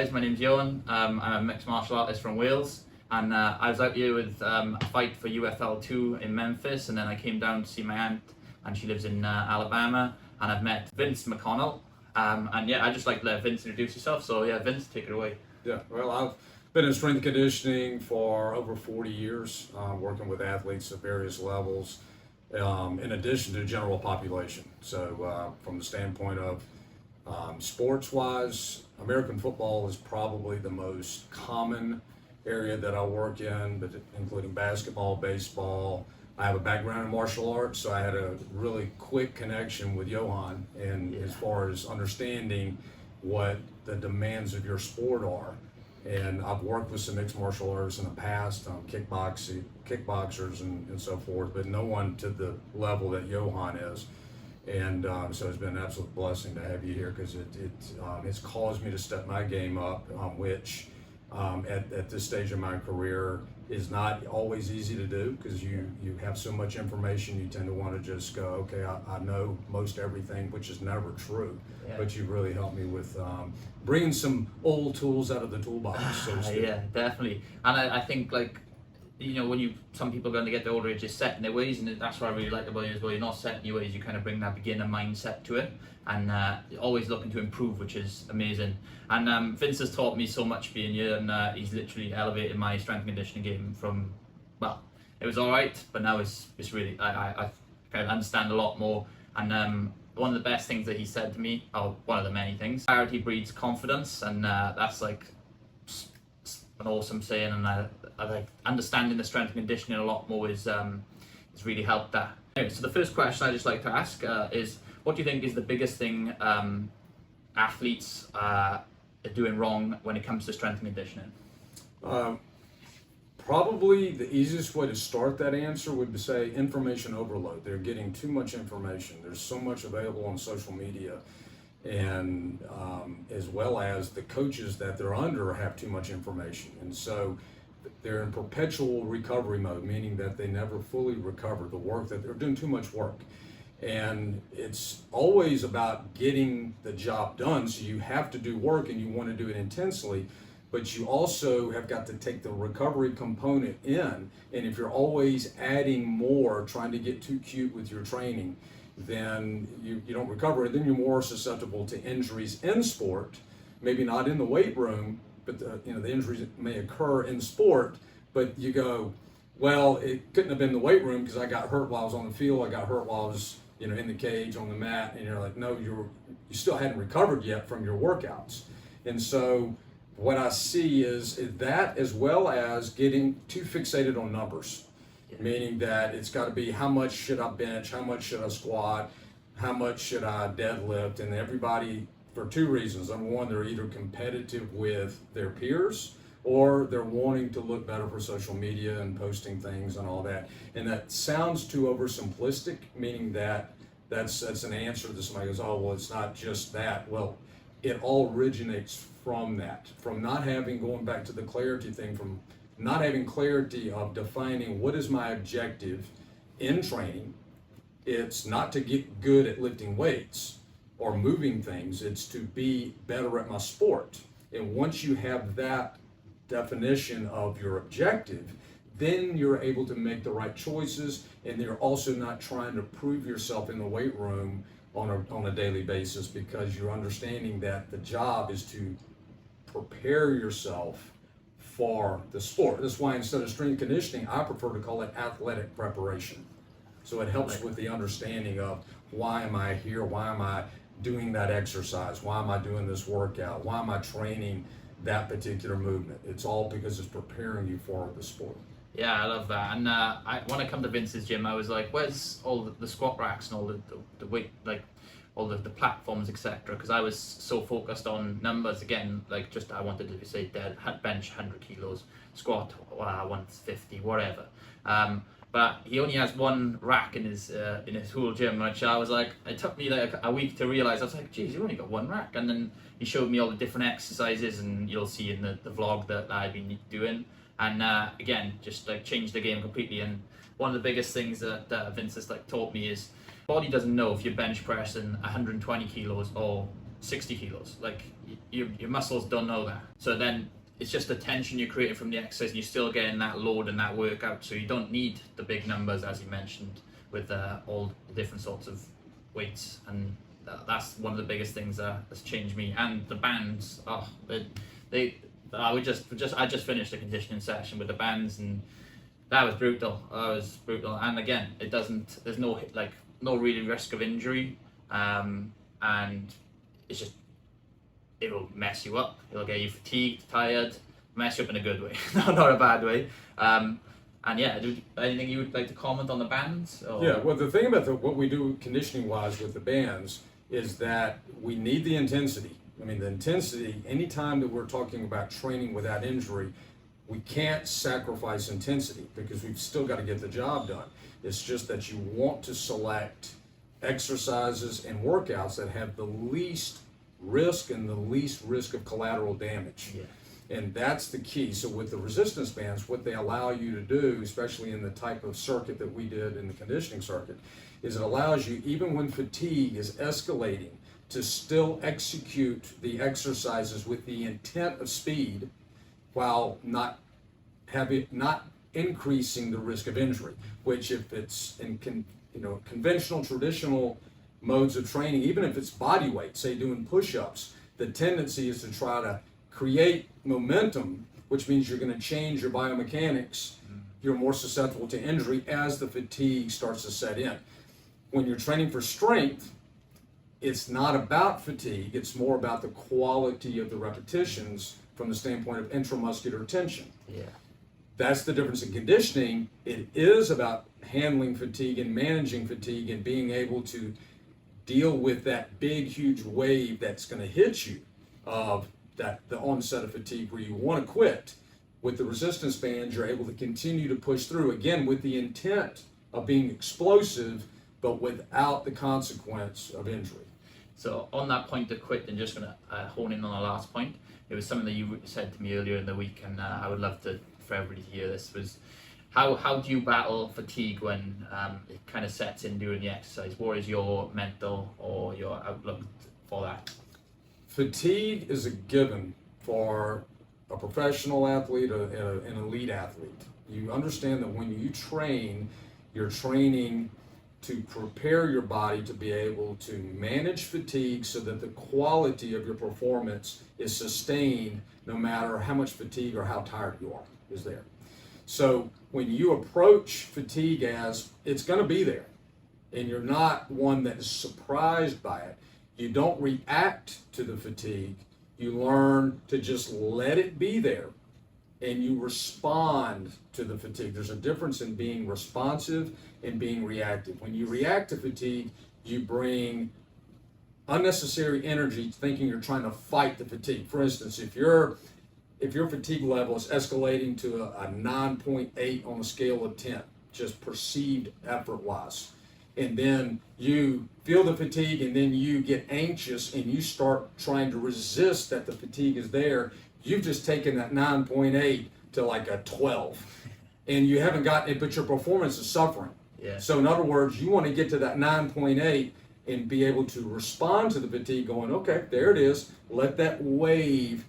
guys, my name's Johan. I'm a mixed martial artist from Wales, and I was out here with a fight for UFL 2 in Memphis, and then I came down to see my aunt, and she lives in Alabama, and I've met Vince McConnell, and yeah, I'd just like to let Vince introduce yourself, so yeah, Vince, take it away. Yeah, well, I've been in strength and conditioning for over 40 years, working with athletes at various levels, in addition to general population. So from the standpoint of sports-wise, American football is probably the most common area that I work in, but including basketball, baseball. I have a background in martial arts, so I had a really quick connection with Johan, and as far as understanding what the demands of your sport are. And I've worked with some mixed martial artists in the past, kickboxers and so forth, but no one to the level that Johan is. And so it's been an absolute blessing to have you here, because it's caused me to step my game up, which at this stage of my career is not always easy to do, because you have so much information. You tend to want to just go, okay, I know most everything, which is never true. Yeah. But you've really helped me with bringing some old tools out of the toolbox, so to speak. Yeah, definitely. And I think, like, you know, when some people are going to get their older age, just set in their ways, and that's what I really like about you as well. You're not set in your ways, you kind of bring that beginner mindset to it, and always looking to improve, which is amazing. And Vince has taught me so much being here, and he's literally elevated my strength and conditioning game from, well, it was alright, but now it's really, I kind of understand a lot more. And one of the best things that he said to me, or one of the many things, clarity breeds confidence, and that's like an awesome saying, and I like understanding the strength and conditioning a lot more is really helped that. Anyway, so the first question I just like to ask is, what do you think is the biggest thing athletes are doing wrong when it comes to strength and conditioning? Probably the easiest way to start that answer would be say information overload. They're getting too much information. There's so much available on social media, and as well as the coaches that they're under have too much information, and so they're in perpetual recovery mode, meaning that they never fully recover the work that they're doing. Too much work, and it's always about getting the job done. So you have to do work, and you want to do it intensely, but you also have got to take the recovery component in. And if you're always adding more, trying to get too cute with your training, then you don't recover, and then you're more susceptible to injuries in sport. Maybe not in the weight room, but the injuries may occur in sport, but you go, well, it couldn't have been the weight room because I got hurt while I was on the field, I got hurt while I was in the cage on the mat, and you're like, no, you still hadn't recovered yet from your workouts. And so what I see is that, as well as getting too fixated on numbers. Meaning that it's got to be, how much should I bench, how much should I squat, how much should I deadlift, and everybody, for two reasons. Number one, they're either competitive with their peers, or they're wanting to look better for social media and posting things and all that. And that sounds too oversimplistic, meaning that that's an answer that somebody goes, oh, well, it's not just that. Well, it all originates from that, from not having, going back to the clarity thing, from not having clarity of defining what is my objective in training. It's not to get good at lifting weights or moving things, it's to be better at my sport. And once you have that definition of your objective, then you're able to make the right choices, and you're also not trying to prove yourself in the weight room on a daily basis, because you're understanding that the job is to prepare yourself for the sport. That's why instead of strength conditioning, I prefer to call it athletic preparation. So it helps with the understanding of, why am I here? Why am I doing that exercise? Why am I doing this workout? Why am I training that particular movement? It's all because it's preparing you for the sport. Yeah, I love that. And when I come to Vince's gym, I was like, where's all the squat racks and all the weight, like all the platforms, etc. Because I was so focused on numbers again, like just I wanted to say bench 100 kilos, squat 150, whatever. But he only has one rack in his whole gym, which I was like, it took me like a week to realize. I was like, geez, you only got one rack. And then he showed me all the different exercises, and you'll see in the vlog that I've been doing. And again, just like changed the game completely. And one of the biggest things that Vince has like taught me is, body doesn't know if you're bench pressing 120 kilos or 60 kilos. Like your muscles don't know that. So then it's just the tension you're creating from the exercise, and you're still getting that load and that workout. So you don't need the big numbers, as you mentioned, with all the different sorts of weights. And that's one of the biggest things that has changed me. And the bands, I just finished a conditioning session with the bands, and that was brutal. And again, there's no really risk of injury, and it's just, it'll mess you up. It'll get you fatigued, tired, mess you up in a good way, not a bad way. And yeah, anything you would like to comment on the bands? Or? Yeah, well, the thing about what we do conditioning wise with the bands is that we need the intensity. I mean, the intensity, anytime that we're talking about training without injury, we can't sacrifice intensity because we've still got to get the job done. It's just that you want to select exercises and workouts that have the least risk and the least risk of collateral damage. Yeah. And that's the key. So with the resistance bands, what they allow you to do, especially in the type of circuit that we did in the conditioning circuit, is it allows you, even when fatigue is escalating, to still execute the exercises with the intent of speed while not increasing the risk of injury, which if it's in conventional, traditional modes of training, even if it's body weight, say doing push-ups, the tendency is to try to create momentum, which means you're going to change your biomechanics. You're more susceptible to injury as the fatigue starts to set in. When you're training for strength, it's not about fatigue, it's more about the quality of the repetitions from the standpoint of intramuscular tension. Yeah. That's the difference in conditioning. It is about handling fatigue and managing fatigue and being able to deal with that big, huge wave that's going to hit you of the onset of fatigue where you want to quit. With the resistance bands, you're able to continue to push through, again, with the intent of being explosive, but without the consequence of injury. So on that point to quit, and just going to hone in on the last point, it was something that you said to me earlier in the week, and I would love for everybody to hear this, was how do you battle fatigue when it kind of sets in during the exercise? What is your mental or your outlook for that? Fatigue is a given for a professional athlete, an elite athlete. You understand that when you train, you're training to prepare your body to be able to manage fatigue so that the quality of your performance is sustained no matter how much fatigue or how tired you are is there. So when you approach fatigue as it's going to be there, and you're not one that is surprised by it, you don't react to the fatigue. You learn to just let it be there, and you respond to the fatigue. There's a difference in being responsive and being reactive. When you react to fatigue, you bring unnecessary energy thinking you're trying to fight the fatigue. For instance, if your fatigue level is escalating to a 9.8 on a scale of 10, just perceived effort-wise, and then you feel the fatigue and then you get anxious and you start trying to resist that the fatigue is there, you've just taken that 9.8 to like a 12, and you haven't gotten it, but your performance is suffering. Yeah. So in other words, you want to get to that 9.8 and be able to respond to the fatigue going, okay, there it is. Let that wave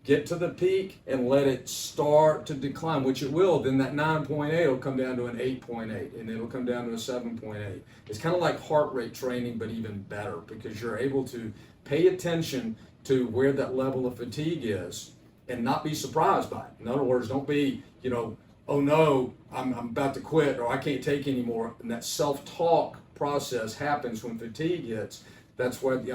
get to the peak and let it start to decline, which it will. Then that 9.8 will come down to an 8.8, and it'll come down to a 7.8. It's kind of like heart rate training, but even better, because you're able to pay attention to where that level of fatigue is and not be surprised by it. In other words, don't be, oh no, I'm about to quit, or I can't take anymore. And that self-talk process happens when fatigue hits. That's what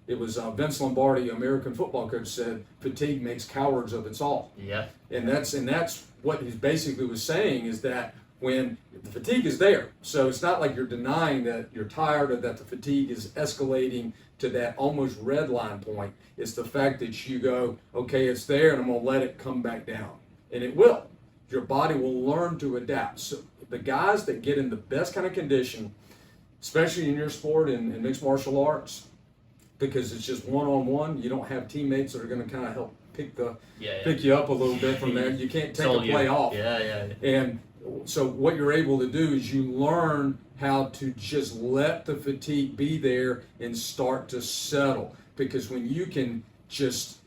it was Vince Lombardi, American football coach, said, fatigue makes cowards of us all. Yeah. And that's what he basically was saying, is that when the fatigue is there, so it's not like you're denying that you're tired or that the fatigue is escalating to that almost red line point. It's the fact that you go, okay, it's there, and I'm going to let it come back down. And it will. Your body will learn to adapt. So the guys that get in the best kind of condition, especially in your sport, in mixed martial arts, because it's just one-on-one, you don't have teammates that are going to kind of help pick you up a little bit from there. You can't take a play off. Yeah. And so what you're able to do is you learn how to just let the fatigue be there and start to settle. because when you can just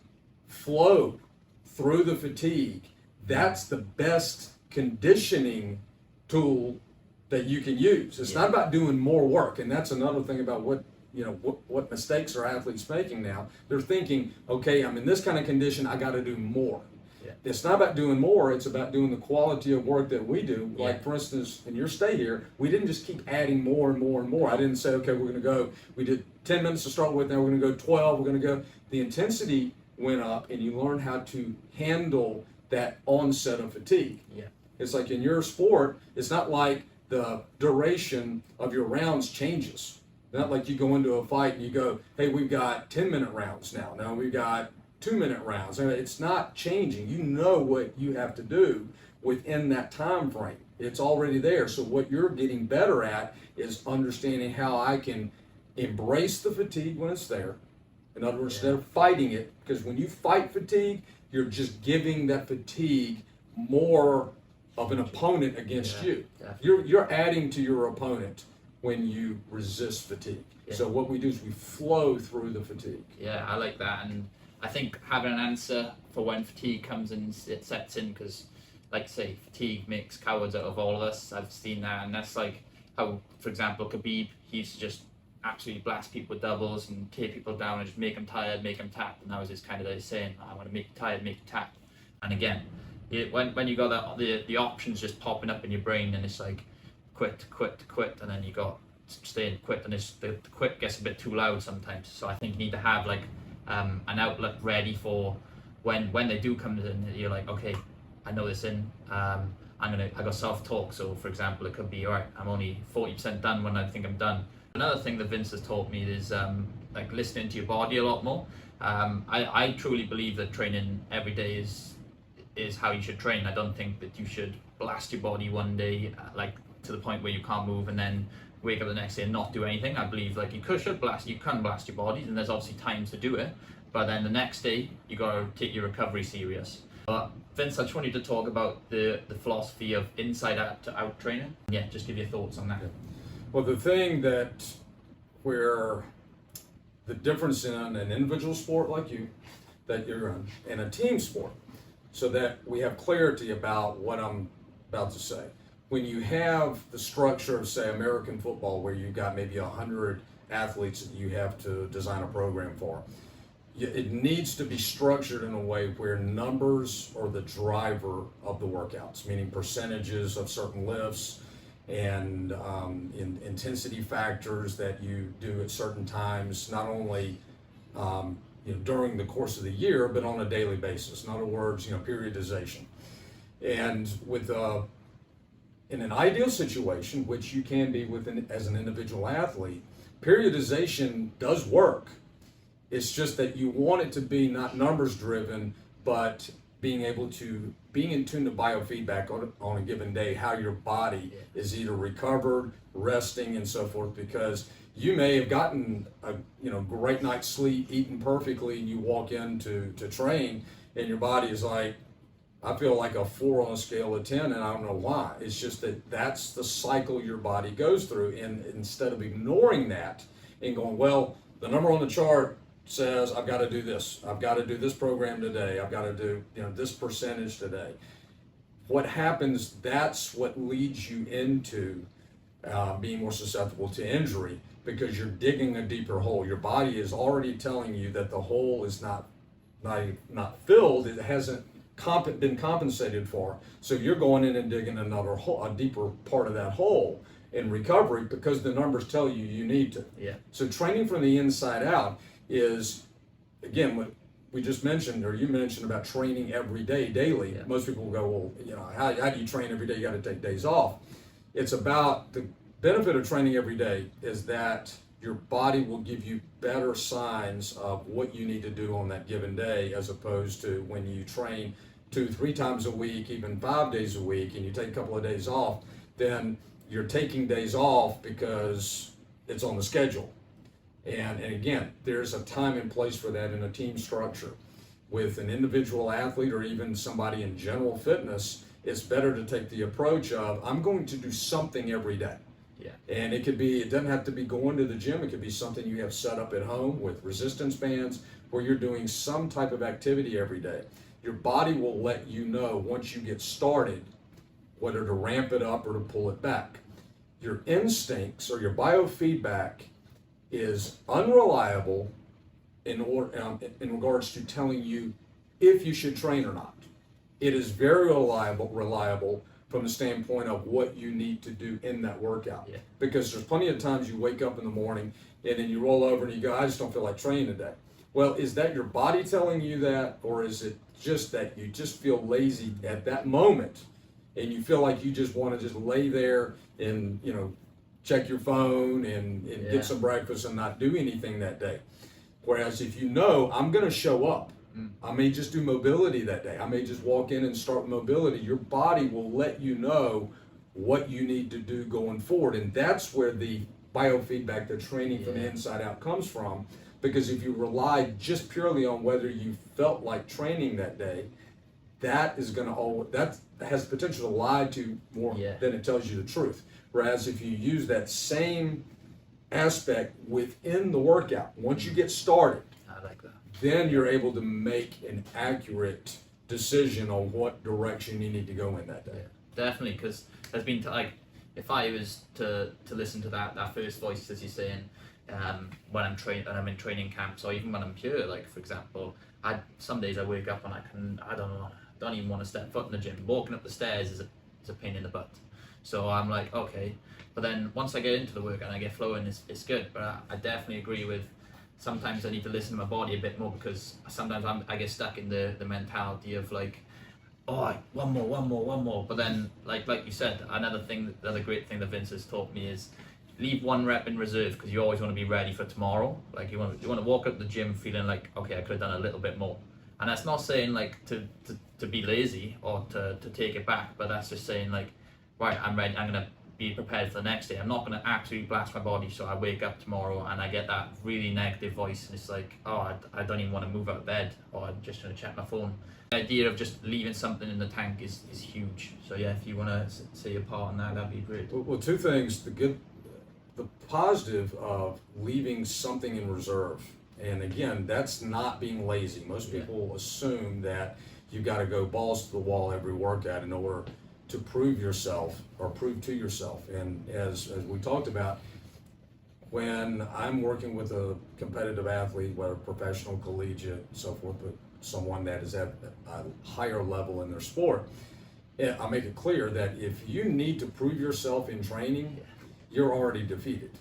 flow through the fatigue, that's the best conditioning tool that you can use. It's not about doing more work, and that's another thing about what mistakes are athletes making now. They're thinking, okay, I'm in this kind of condition, I got to do more. Yeah. It's not about doing more, it's about doing the quality of work that we do. Yeah. Like, for instance, in your stay here, we didn't just keep adding more and more and more. I didn't say, okay, we're going to go, we did 10 minutes to start with, now we're going to go 12, we're going to go. The intensity went up, and you learn how to handle that onset of fatigue. Yeah. It's like in your sport, it's not like the duration of your rounds changes. Not like you go into a fight and you go, hey, we've got 10-minute rounds now. Now we've got 2-minute rounds. I mean, it's not changing. You know what you have to do within that time frame. It's already there. So what you're getting better at is understanding how I can embrace the fatigue when it's there. In other words, instead of fighting it, because when you fight fatigue, you're just giving that fatigue more of an opponent against you. Definitely. You're adding to your opponent when you resist fatigue. Yeah. So what we do is we flow through the fatigue. Yeah, I like that, and I think having an answer for when fatigue comes in, it sets in, because, like I say, fatigue makes cowards out of all of us. I've seen that, and that's like how, for example, Khabib, he used to just absolutely blast people with doubles and tear people down and just make them tired, make them tapped, and that was his kind of like saying, I want to make you tired, make you tapped. And again, when you got the options just popping up in your brain, and it's like quit, and then you got stay and quit, and the quit gets a bit too loud sometimes. So I think you need to have like an outlet ready for when they do come in. You're like, okay, I know this in. I got self-talk. So for example, it could be, all right, I'm only 40% done when I think I'm done. Another thing that Vince has taught me is like listening to your body a lot more. I truly believe that training every day is how you should train. I don't think that you should blast your body one day like to the point where you can't move and then wake up the next day and not do anything. I believe like you can blast your body, and there's obviously times to do it, but then the next day you gotta take your recovery serious. But Vince, I just wanted to talk about the philosophy of inside out to out training. Yeah, just give your thoughts on that. Well, the thing where the difference in an individual sport like you that you're in and a team sport, so that we have clarity about what I'm about to say. When you have the structure of, say, American football, where you've got maybe 100 athletes that you have to design a program for, it needs to be structured in a way where numbers are the driver of the workouts, meaning percentages of certain lifts and intensity factors that you do at certain times, not only during the course of the year, but on a daily basis. In other words, periodization. And with in an ideal situation, which you can be as an individual athlete, periodization does work. It's just that you want it to be not numbers driven, but being in tune to biofeedback on a given day, how your body is either recovered, resting, and so forth, because you may have gotten a great night's sleep, eaten perfectly, and you walk in to train, and your body is like, I feel like a 4 on a scale of 10, and I don't know why. It's just that's the cycle your body goes through, and instead of ignoring that and going, well, the number on the chart says I've got to do this. I've got to do this program today. I've got to do this percentage today. What happens, that's what leads you into being more susceptible to injury, because you're digging a deeper hole. Your body is already telling you that the hole is not filled. It hasn't been compensated for. So you're going in and digging another hole, a deeper part of that hole in recovery, because the numbers tell you you need to. Yeah. So training from the inside out is, again, what we just mentioned, or you mentioned about training every day, daily. Yeah. Most people will go, well, how do you train every day? You got to take days off. It's about the benefit of training every day is that your body will give you better signs of what you need to do on that given day, as opposed to when you train 2-3 times a week, even 5 days a week, and you take a couple of days off, then you're taking days off because it's on the schedule. And again, there's a time and place for that in a team structure. With an individual athlete or even somebody in general fitness, it's better to take the approach of, I'm going to do something every day. Yeah. And it doesn't have to be going to the gym. It could be something you have set up at home with resistance bands where you're doing some type of activity every day. Your body will let you know once you get started whether to ramp it up or to pull it back. Your instincts or your biofeedback is unreliable in regards to telling you if you should train or not. It is very reliable from the standpoint of what you need to do in that workout. Yeah. Because there's plenty of times you wake up in the morning and then you roll over and you go, I just don't feel like training today. Well, is that your body telling you that, or is it just that you just feel lazy at that moment and you feel like you just want to just lay there and, check your phone and get some breakfast and not do anything that day? Whereas if you know, I'm going to show up, I may just do mobility that day. I may just walk in and start mobility. Your body will let you know what you need to do going forward. And that's where the biofeedback, the training from the inside out comes from. Because if you rely just purely on whether you felt like training that day, that has potential to lie to more than it tells you the truth. Whereas if you use that same aspect within the workout, once you get started, I like that. Then you're able to make an accurate decision on what direction you need to go in that day. Yeah, definitely, because there's been if I was to listen to that first voice, as you're saying, when I'm in training camps, or even when I'm pure, like for example, some days I wake up and I don't even want to step foot in the gym. Walking up the stairs is a pain in the butt. So I'm like, okay, but then once I get into the work and I get flowing, it's good. But I definitely agree with, sometimes I need to listen to my body a bit more, because sometimes I get stuck in the mentality of like, oh, one more. But then, like you said, another great thing that Vince has taught me is leave one rep in reserve, because you always want to be ready for tomorrow. Like you want to walk up the gym feeling like, okay, I could have done a little bit more. And that's not saying like to be lazy or to take it back, but that's just saying like, right, I'm ready. I'm gonna be prepared for the next day. I'm not going to absolutely blast my body so I wake up tomorrow and I get that really negative voice and it's like, oh, I don't even want to move out of bed, or I'm just going to check my phone. The idea of just leaving something in the tank is huge. So yeah, if you want to say your part on that, that'd be great. Well, two things. The positive of leaving something in reserve, and again, that's not being lazy. Most people assume that you've got to go balls to the wall every workout in order to prove yourself or prove to yourself. And as we talked about, when I'm working with a competitive athlete, whether professional, collegiate, so forth, but someone that is at a higher level in their sport, I make it clear that if you need to prove yourself in training, you're already defeated.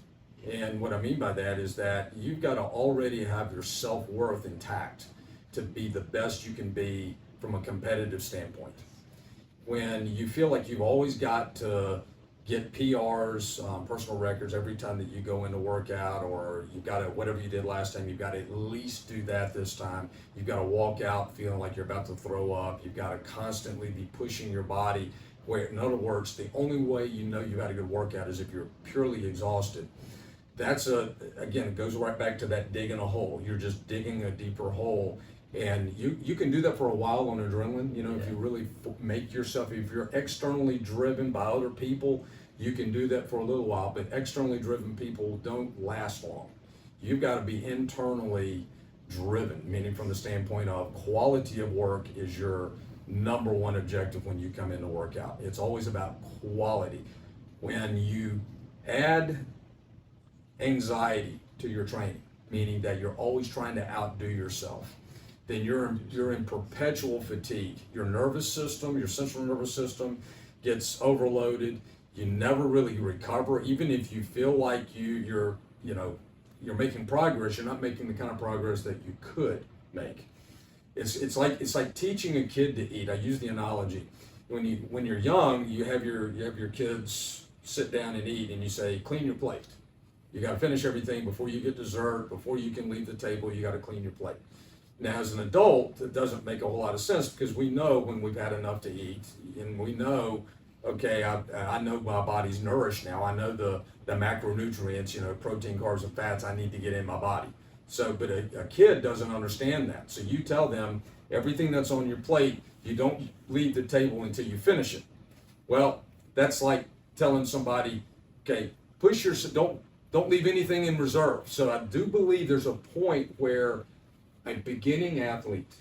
And what I mean by that is that you've got to already have your self-worth intact to be the best you can be from a competitive standpoint. When you feel like you've always got to get PRs, personal records every time that you go into workout, or you've got to, whatever you did last time, you've got to at least do that this time. You've got to walk out feeling like you're about to throw up. You've got to constantly be pushing your body. Where, in other words, the only way you know you had a good workout is if you're purely exhausted. Again, it goes right back to that digging a hole. You're just digging a deeper hole. And you can do that for a while on adrenaline, if you really make yourself, if you're externally driven by other people, you can do that for a little while, but externally driven people don't last long. You've got to be internally driven, meaning from the standpoint of quality of work is your number one objective when you come in to work out. It's always about quality. When you add anxiety to your training, meaning that you're always trying to outdo yourself, then you're in perpetual fatigue. Your nervous system, your central nervous system gets overloaded. You never really recover. Even if you feel like you're making progress, you're not making the kind of progress that you could make. It's like teaching a kid to eat. I use the analogy. When you're young, you have your kids sit down and eat, and you say, clean your plate. You got to finish everything before you get dessert. Before you can leave the table, you got to clean your plate. Now, as an adult, it doesn't make a whole lot of sense, because we know when we've had enough to eat, and we know, okay, I know my body's nourished now. I know the macronutrients, protein, carbs, and fats I need to get in my body. So, but a kid doesn't understand that. So you tell them everything that's on your plate, you don't leave the table until you finish it. Well, that's like telling somebody, okay, push your, don't leave anything in reserve. So I do believe there's a point where a beginning athlete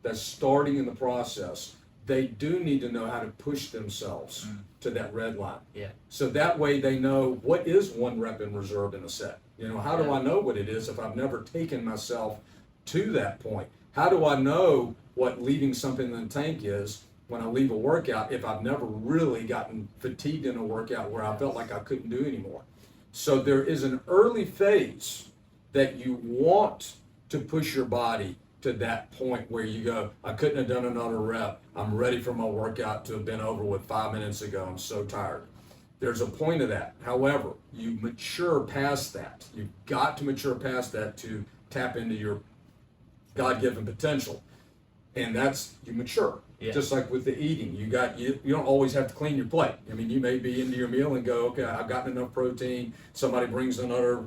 that's starting in the process, they do need to know how to push themselves to that red line. Yeah. So that way they know what is one rep in reserve in a set. You know, how do I know what it is if I've never taken myself to that point? How do I know what leaving something in the tank is when I leave a workout if I've never really gotten fatigued in a workout where I felt like I couldn't do anymore? So there is an early phase that you want to push your body to that point where you go, I couldn't have done another rep. I'm ready for my workout to have been over with 5 minutes ago. I'm so tired. There's a point of that. However, you mature past that. You've got to mature past that to tap into your God-given potential. And that's, you mature. Yeah. Just like with the eating, you don't always have to clean your plate. I mean, you may be into your meal and go, okay, I've gotten enough protein. Somebody brings another,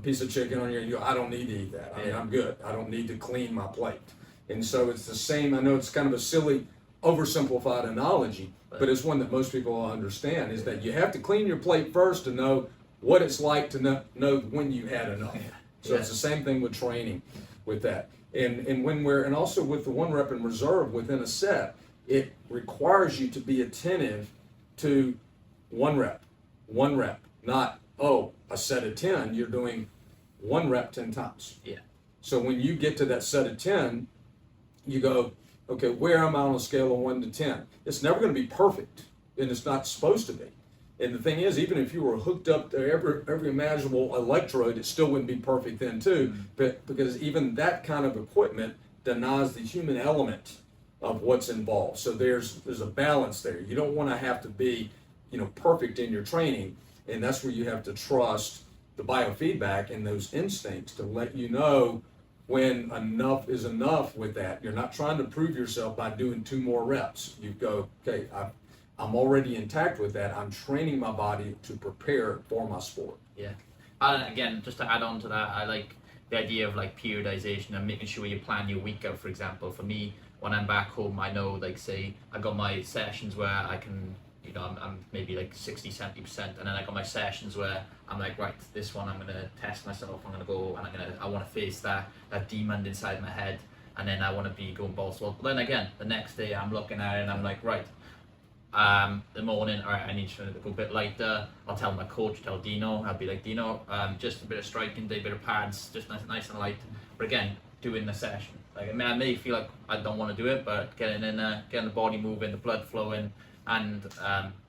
piece of chicken on you go, I don't need to eat that. I mean, I'm good. I don't need to clean my plate. And so it's the same. I know it's kind of a silly, oversimplified analogy, but it's one that most people understand, is that you have to clean your plate first to know what it's like to know when you had enough. So it's the same thing with training with that. And also with the one rep in reserve within a set, it requires you to be attentive to one rep, not, a set of 10, you're doing one rep 10 times. Yeah. So when you get to that set of 10, you go, okay, where am I on a scale of 1 to 10? It's never going to be perfect, and it's not supposed to be. And the thing is, even if you were hooked up to every imaginable electrode, it still wouldn't be perfect then too, but because even that kind of equipment denies the human element of what's involved. So there's a balance there. You don't want to have to be, perfect in your training, and that's where you have to trust the biofeedback and those instincts to let you know when enough is enough with that. You're not trying to prove yourself by doing 2 more reps. You go, okay, I'm already intact with that. I'm training my body to prepare for my sport. Yeah. And again, just to add on to that, I like the idea of like periodization and making sure you plan your week out. For example, for me, when I'm back home, I know, like, say, I got my sessions where I can, I'm maybe like 60, 70%, and then I got my sessions where I'm like, right, this one I'm going to test myself, I'm going to go, and I want to face that demon inside my head, and then I want to be going balls to the wall. But then again, the next day I'm looking at it and I'm like, right, the morning, all right, I need to go a bit lighter. I'll tell my coach, tell Dino, I'll be like, Dino, just a bit of striking, a bit of pads, just nice and light. But again, doing the session. Like, I may feel like I don't want to do it, but getting in there, getting the body moving, the blood flowing, and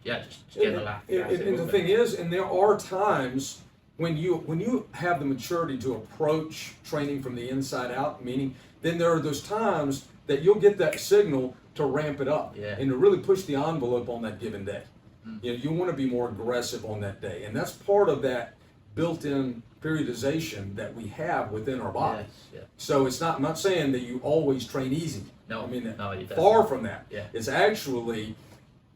just getting the laugh. And the thing is, and there are times when you have the maturity to approach training from the inside out, meaning then there are those times that you'll get that signal to ramp it up and to really push the envelope on that given day. You want to be more aggressive on that day, and that's part of that built-in periodization that we have within our bodies. So I'm not saying that you always train easy. No, I mean, no, far from that. Yeah. It's actually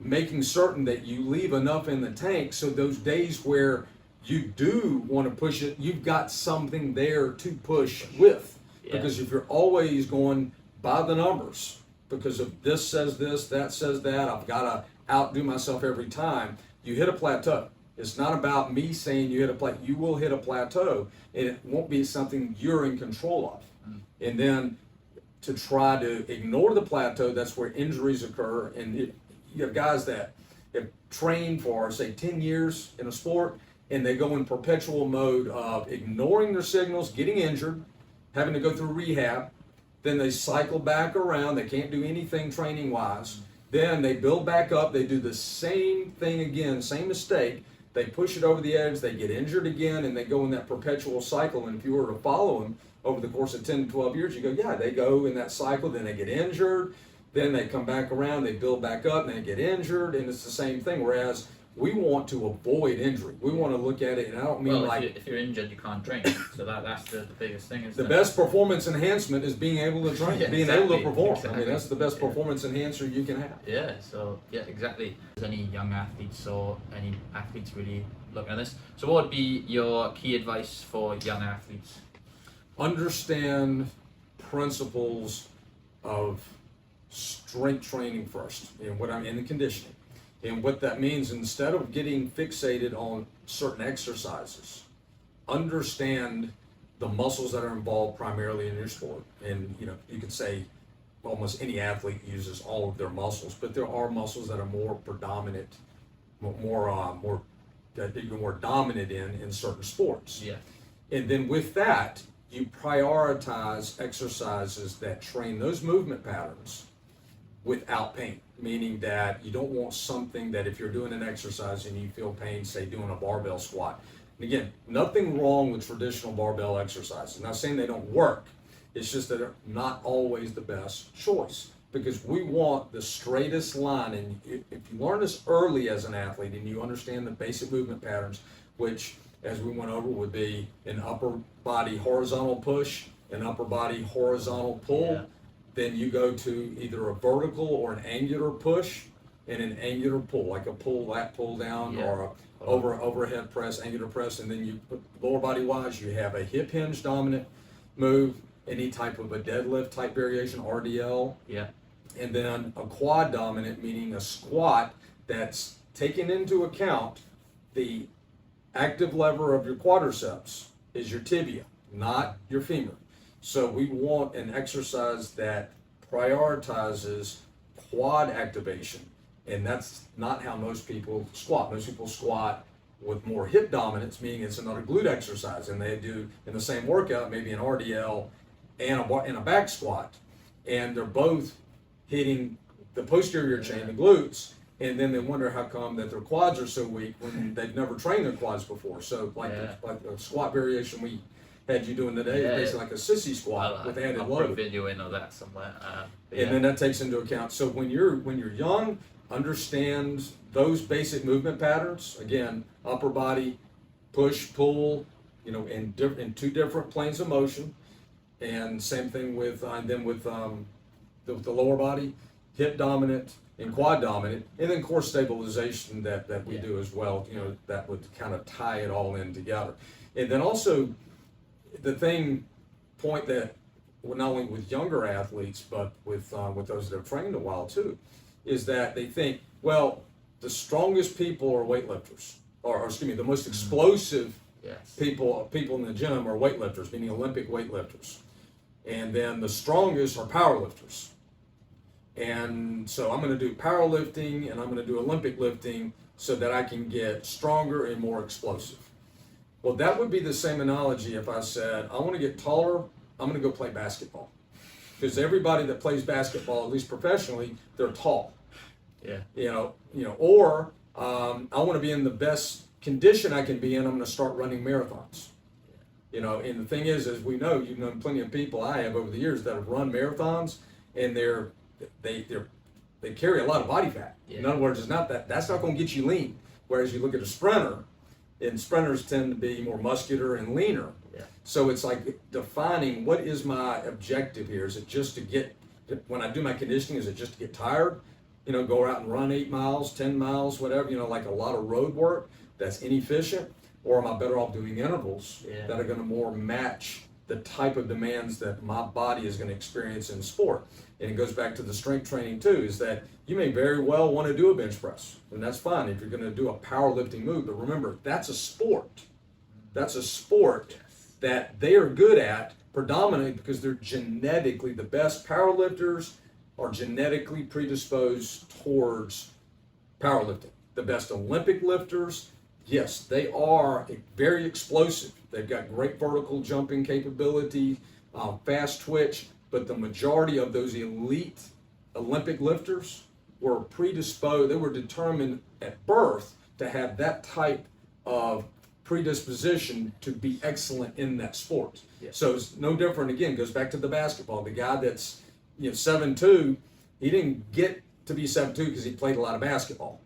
making certain that you leave enough in the tank so those days where you do want to push it, you've got something there to push with. Because if you're always going by the numbers, because if this says this, that says that, I've got to outdo myself every time, you hit a plateau. It's not about me saying you hit a plateau. You will hit a plateau, and it won't be something you're in control of. And then to try to ignore the plateau, that's where injuries occur. And you have guys that have trained for, say, 10 years in a sport, and they go in perpetual mode of ignoring their signals, getting injured, having to go through rehab. Then they cycle back around. They can't do anything training-wise. Then they build back up. They do the same thing again, same mistake. They push it over the edge. They get injured again, and they go in that perpetual cycle. And if you were to follow them over the course of 10 to 12 years, you go, yeah, they go in that cycle. Then they get injured. Then they come back around. They build back up, and they get injured. And it's the same thing. Whereas we want to avoid injury. We want to look at it, and I don't mean if you're injured, you can't train. So that's the biggest thing. The best performance enhancement is being able to train, being able to perform. I mean, that's the best performance enhancer you can have. Exactly. Is any young athletes or any athletes really looking at this? So what would be your key advice for young athletes? Understand principles of strength training first, and what I'm in the conditioning. And what that means, instead of getting fixated on certain exercises, understand the muscles that are involved primarily in your sport. And you could say almost any athlete uses all of their muscles, but there are muscles that are more predominant, that you're more dominant in certain sports. Yeah. And then with that, you prioritize exercises that train those movement patterns without pain, meaning that you don't want something that if you're doing an exercise and you feel pain, say doing a barbell squat. And again, nothing wrong with traditional barbell exercises. Not saying they don't work. It's just that they're not always the best choice, because we want the straightest line. And if you learn this early as an athlete and you understand the basic movement patterns, which as we went over would be an upper body horizontal push, an upper body horizontal pull, Yeah. then you go to either a vertical or an angular push and an angular pull, like a pull lat pull down, Yeah. or a overhead press, angular press. And then you put lower body wise, you have a hip hinge dominant move, any type of a deadlift type variation, RDL. Yeah. And then a quad dominant, meaning a squat that's taking into account the active lever of your quadriceps is your tibia, not your femur. So we want an exercise that prioritizes quad activation, and that's not how most people squat. Most people squat with more hip dominance, meaning it's another glute exercise, and they do in the same workout maybe an RDL and a back squat, and they're both hitting the posterior chain, the glutes, and then they wonder how come that their quads are so weak when they've never trained their quads before. So like the squat variation we had you doing today is basically like a sissy squat with added I'll load. put a video in of that somewhere. And then that takes into account. So when you're young, understand those basic movement patterns. Again, upper body push, pull, in two different planes of motion. And same thing with the lower body, hip dominant and quad dominant, and then core stabilization that we do as well. That would kind of tie it all in together. And then also the point that not only with younger athletes but with those that have trained a while too, is that they think, well, the strongest people are weightlifters, or excuse me, the most explosive people in the gym are weightlifters, meaning Olympic weightlifters. And then the strongest are powerlifters. And so I'm going to do powerlifting and I'm going to do Olympic lifting so that I can get stronger and more explosive. Well, that would be the same analogy if I said, I want to get taller, I'm going to go play basketball. Because everybody that plays basketball, at least professionally, they're tall. Yeah. Or I want to be in the best condition I can be in, I'm going to start running marathons. And the thing is, as we know, you've known plenty of people I have over the years that have run marathons, and they carry a lot of body fat. Yeah. In other words, it's not that's not going to get you lean. Whereas you look at a sprinter, and sprinters tend to be more muscular and leaner. Yeah. So it's like defining what is my objective here. Is it just to get, when I do my conditioning, is it just to get tired? Go out and run 8 miles, 10 miles, whatever, like a lot of road work that's inefficient? Or am I better off doing intervals that are going to more match the type of demands that my body is going to experience in sport? And it goes back to the strength training too, is that you may very well want to do a bench press, and that's fine if you're going to do a powerlifting move. But remember, that's a sport. That's a sport that they are good at predominantly because they're genetically, the best powerlifters are genetically predisposed towards powerlifting. The best Olympic lifters, yes, they are very explosive. They've got great vertical jumping capability, fast twitch, but the majority of those elite Olympic lifters were predisposed, they were determined at birth to have that type of predisposition to be excellent in that sport. Yeah. So it's no different, again, goes back to the basketball. The guy that's 7'2", he didn't get to be 7'2" because he played a lot of basketball.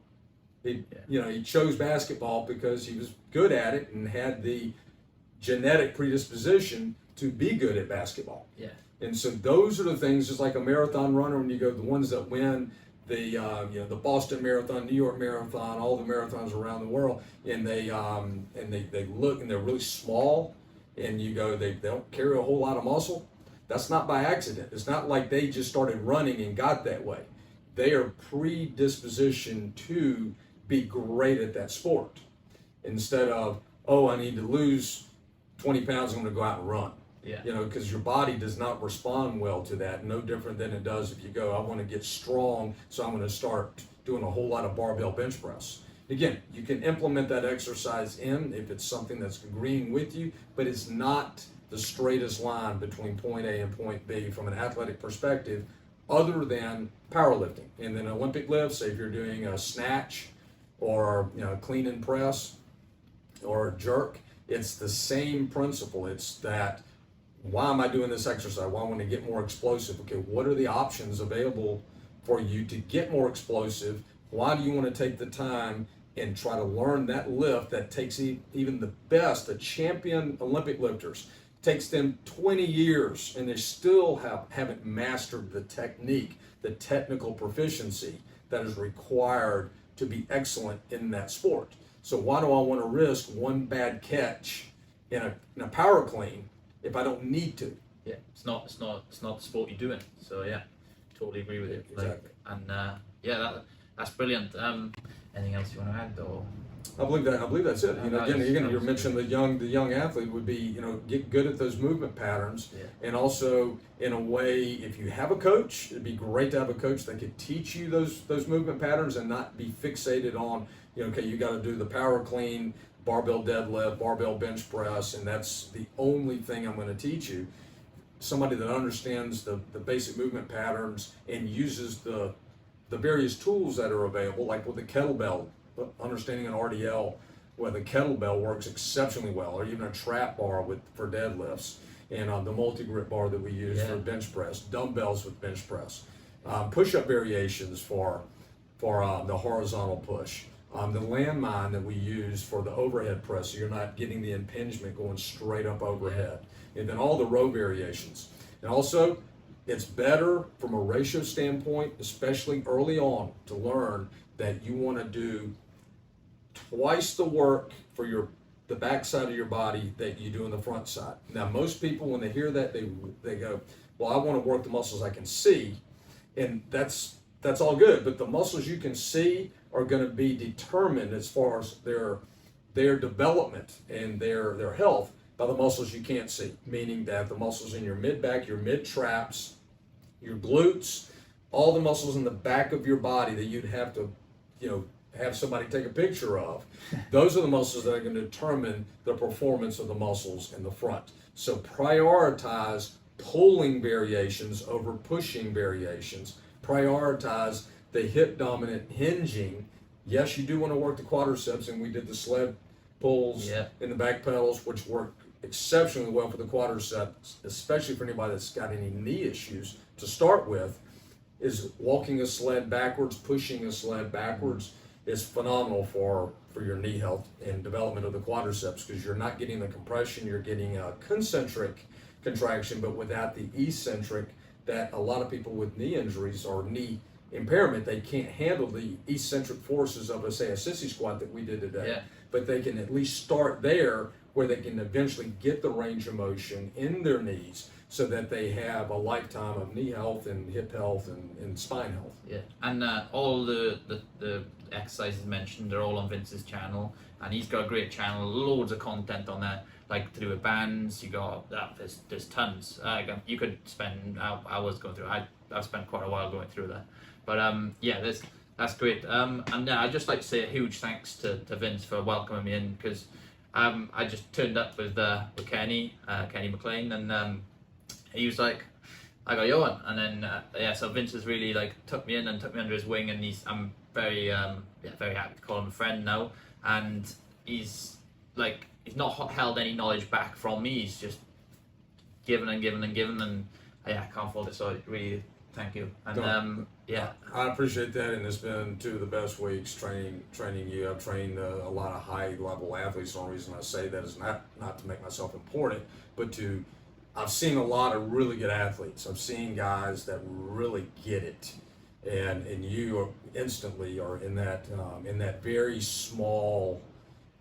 He chose basketball because he was good at it and had the genetic predisposition to be good at basketball. Yeah. And so those are the things, just like a marathon runner, when you go, the ones that win the Boston Marathon, New York Marathon, all the marathons around the world, and they look and they're really small, and you go, they don't carry a whole lot of muscle. That's not by accident. It's not like they just started running and got that way. they are predispositioned to be great at that sport. Instead of, oh, I need to lose 20 pounds, I'm going to go out and run. Yeah. You know, because your body does not respond well to that, no different than it does if you go, I want to get strong, so I'm going to start doing a whole lot of barbell bench press. Again, you can implement that exercise in if it's something that's agreeing with you, but it's not the straightest line between point A and point B from an athletic perspective, other than powerlifting. And then Olympic lifts, say if you're doing a snatch or clean and press or jerk, it's the same principle. It's that, why am I doing this exercise? Well, I want to get more explosive. Okay, what are the options available for you to get more explosive? Why do you want to take the time and try to learn that lift that takes even the best, the champion Olympic lifters, takes them 20 years and they still haven't mastered the technique, the technical proficiency that is required to be excellent in that sport. So why do I want to risk one bad catch in a power clean if I don't need to? Yeah, it's not the sport you're doing. So yeah, totally agree with you. Exactly. That's brilliant. Anything else you want to add, or? I believe that's it. Again, you mentioned the young athlete would be, get good at those movement patterns, and also in a way, if you have a coach, it'd be great to have a coach that could teach you those movement patterns and not be fixated on, okay, you got to do the power clean, barbell deadlift, barbell bench press, and that's the only thing I'm going to teach you. Somebody that understands the basic movement patterns and uses the various tools that are available, like with the kettlebell, understanding an RDL where the kettlebell works exceptionally well, or even a trap bar for deadlifts, and the multi-grip bar that we use for bench press, dumbbells with bench press, push-up variations for the horizontal push, the landmine that we use for the overhead press, so you're not getting the impingement going straight up overhead, and then all the row variations. And also, it's better from a ratio standpoint, especially early on, to learn that you want to do twice the work for the back side of your body that you do in the front side. Now, most people, when they hear that, they go, well, I want to work the muscles I can see, and that's all good, but the muscles you can see are going to be determined as far as their development and their health by the muscles you can't see, meaning that the muscles in your mid-back, your mid-traps, your glutes, all the muscles in the back of your body that you'd have to, have somebody take a picture of. Those are the muscles that are going to determine the performance of the muscles in the front. So prioritize pulling variations over pushing variations. Prioritize the hip dominant hinging. Yes, you do want to work the quadriceps, and we did the sled pulls in the back pedals, which work exceptionally well for the quadriceps, especially for anybody that's got any knee issues. To start with, is walking a sled backwards, pushing a sled backwards is phenomenal for your knee health and development of the quadriceps, because you're not getting the compression, you're getting a concentric contraction, but without the eccentric that a lot of people with knee injuries or knee impairment, they can't handle the eccentric forces of, say, a sissy squat that we did today. But they can at least start there where they can eventually get the range of motion in their knees so that they have a lifetime of knee health and hip health and spine health. Yeah, and all the exercises mentioned are all on Vince's channel, and he's got a great channel, loads of content on there, like to do with bands. You got there's tons. You could spend hours going through. I've spent quite a while going through that, but that's great. And I'd just like to say a huge thanks to Vince for welcoming me in, because I just turned up with Kenny McLean, and he was like, I got you on, and then so Vince has really took me in and took me under his wing, and I'm very very happy to call him a friend now, and he's not held any knowledge back from me. He's just given and given and given, and I can't fault it. So really, thank you. And I appreciate that, and it's been 2 of the best weeks training you. I've trained a lot of high level athletes. The only reason I say that is not to make myself important, but I've seen a lot of really good athletes. I've seen guys that really get it, and you instantly are in that very small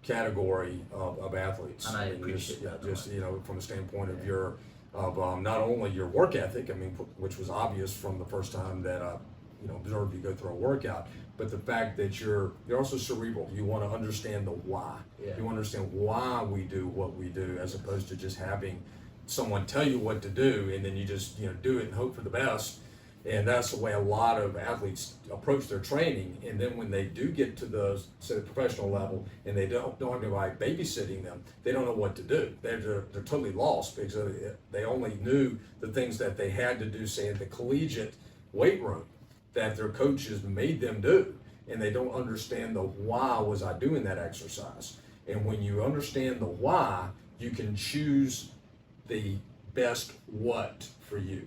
category of athletes. And I appreciate that. Just from a standpoint of not only your work ethic, which was obvious from the first time that observe you go through a workout, but the fact that you're also cerebral. You want to understand the why. Yeah. You understand why we do what we do, as opposed to just having someone tell you what to do and then you just do it and hope for the best. And that's the way a lot of athletes approach their training. And then when they do get to the professional level and they don't have anybody babysitting them, they don't know what to do. They're totally lost because they only knew the things that they had to do, say, in the collegiate weight room that their coaches made them do. And they don't understand the why was I doing that exercise. And when you understand the why, you can choose the best what for you.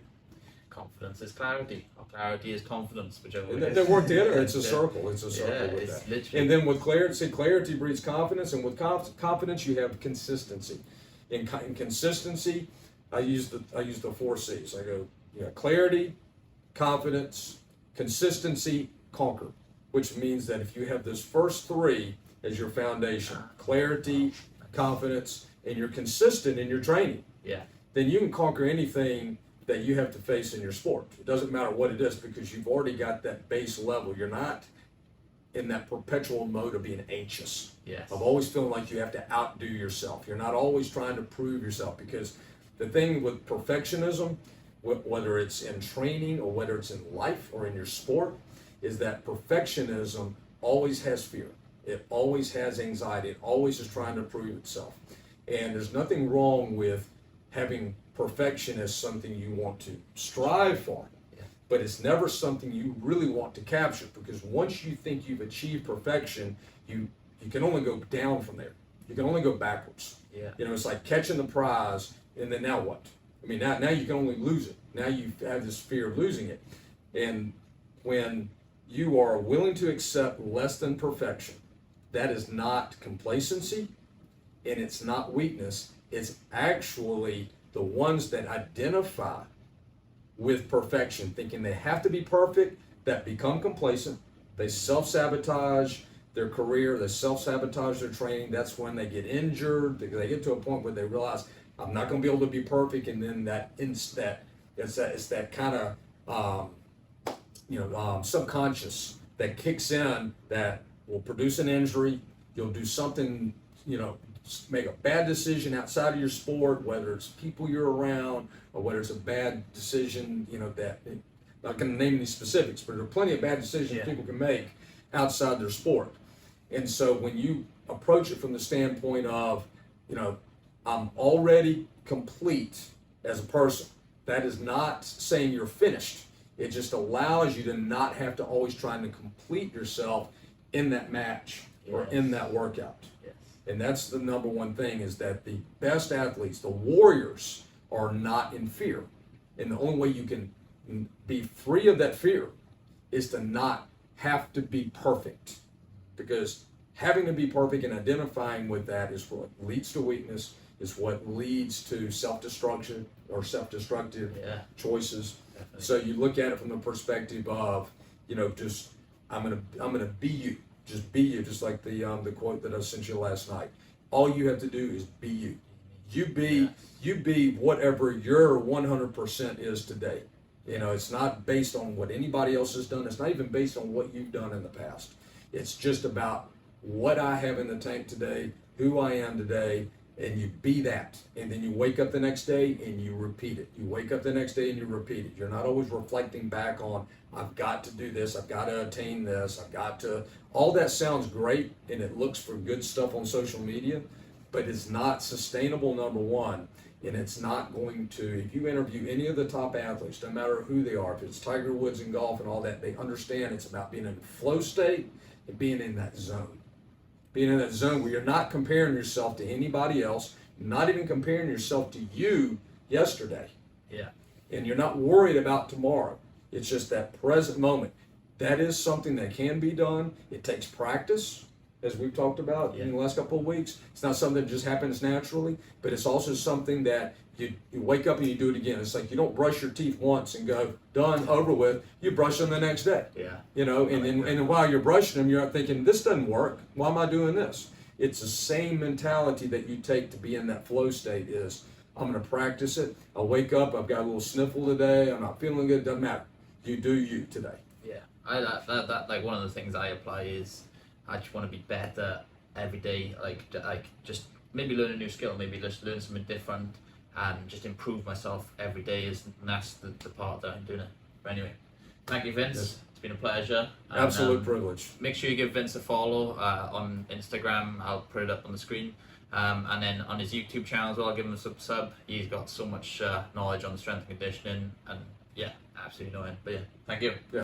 Confidence is clarity, or clarity is confidence, whichever way. They work together. It's a circle. It's a circle with it's that. Literally. And then with clarity breeds confidence, and with confidence you have consistency. In consistency, I use the 4 C's. I go, clarity, confidence, consistency, conquer. Which means that if you have those first 3 as your foundation, clarity, confidence, and you're consistent in your training, then you can conquer anything that you have to face in your sport. It doesn't matter what it is, because you've already got that base level. You're not in that perpetual mode of being anxious. Yes. Of always feeling like you have to outdo yourself. You're not always trying to prove yourself, because the thing with perfectionism, whether it's in training or whether it's in life or in your sport, is that perfectionism always has fear. It always has anxiety. It always is trying to prove itself. And there's nothing wrong with having perfection as something you want to strive for, but it's never something you really want to capture, because once you think you've achieved perfection, you can only go down from there. You can only go backwards. It's like catching the prize, and then now what? I mean, now you can only lose it. Now you have this fear of losing it. And when you are willing to accept less than perfection, that is not complacency, and it's not weakness. It's actually the ones that identify with perfection, thinking they have to be perfect, that become complacent. They self-sabotage their career, they self-sabotage their training. That's when they get injured. They get to a point where they realize, I'm not going to be able to be perfect, and then it's that kind of subconscious that kicks in that will produce an injury. You'll do something, make a bad decision outside of your sport, whether it's people you're around or whether it's a bad decision, that, I'm not going to name any specifics, but there are plenty of bad decisions people can make outside their sport. And so when you approach it from the standpoint of, I'm already complete as a person, that is not saying you're finished. It just allows you to not have to always trying to complete yourself in that match or in that workout. And that's the number one thing, is that the best athletes, the warriors, are not in fear. And the only way you can be free of that fear is to not have to be perfect. Because having to be perfect and identifying with that is what leads to weakness, is what leads to self-destruction or self-destructive choices. Definitely. So you look at it from the perspective of, just I'm gonna be you. Just be you, just like the quote that I sent you last night. All you have to do is be you. You be whatever your 100% is today. It's not based on what anybody else has done. It's not even based on what you've done in the past. It's just about what I have in the tank today, who I am today, and you be that. And then you wake up the next day and you repeat it. You wake up the next day and you repeat it. You're not always reflecting back on, I've got to do this, I've got to attain this, I've got to, all that sounds great and it looks for good stuff on social media, but it's not sustainable, number one. And it's not going to, if you interview any of the top athletes, no matter who they are, if it's Tiger Woods in golf and all that, they understand it's about being in a flow state and being in that zone. Being in that zone where you're not comparing yourself to anybody else, not even comparing yourself to you yesterday. And you're not worried about tomorrow. It's just that present moment. That is something that can be done. It takes practice, as we've talked about in the last couple of weeks. It's not something that just happens naturally, but it's also something that you wake up and you do it again. It's like you don't brush your teeth once and go, done, over with. You brush them the next day. And while you're brushing them, you're not thinking, this doesn't work. Why am I doing this? It's the same mentality that you take to be in that flow state is, I'm going to practice it. I'll wake up, I've got a little sniffle today, I'm not feeling good, doesn't matter. You do you today. Yeah, that like one of the things I apply is I just want to be better every day. Like just maybe learn a new skill, maybe just learn something different, and just improve myself every day. And that's the part that I'm doing it. But anyway, thank you, Vince. Yes. It's been a pleasure. And, Absolute privilege. make sure you give Vince a follow on Instagram. I'll put it up on the screen. And then on his YouTube channel as well, give him a sub. He's got so much knowledge on the strength and conditioning, and yeah, absolutely knowing. But yeah, thank you. Yeah.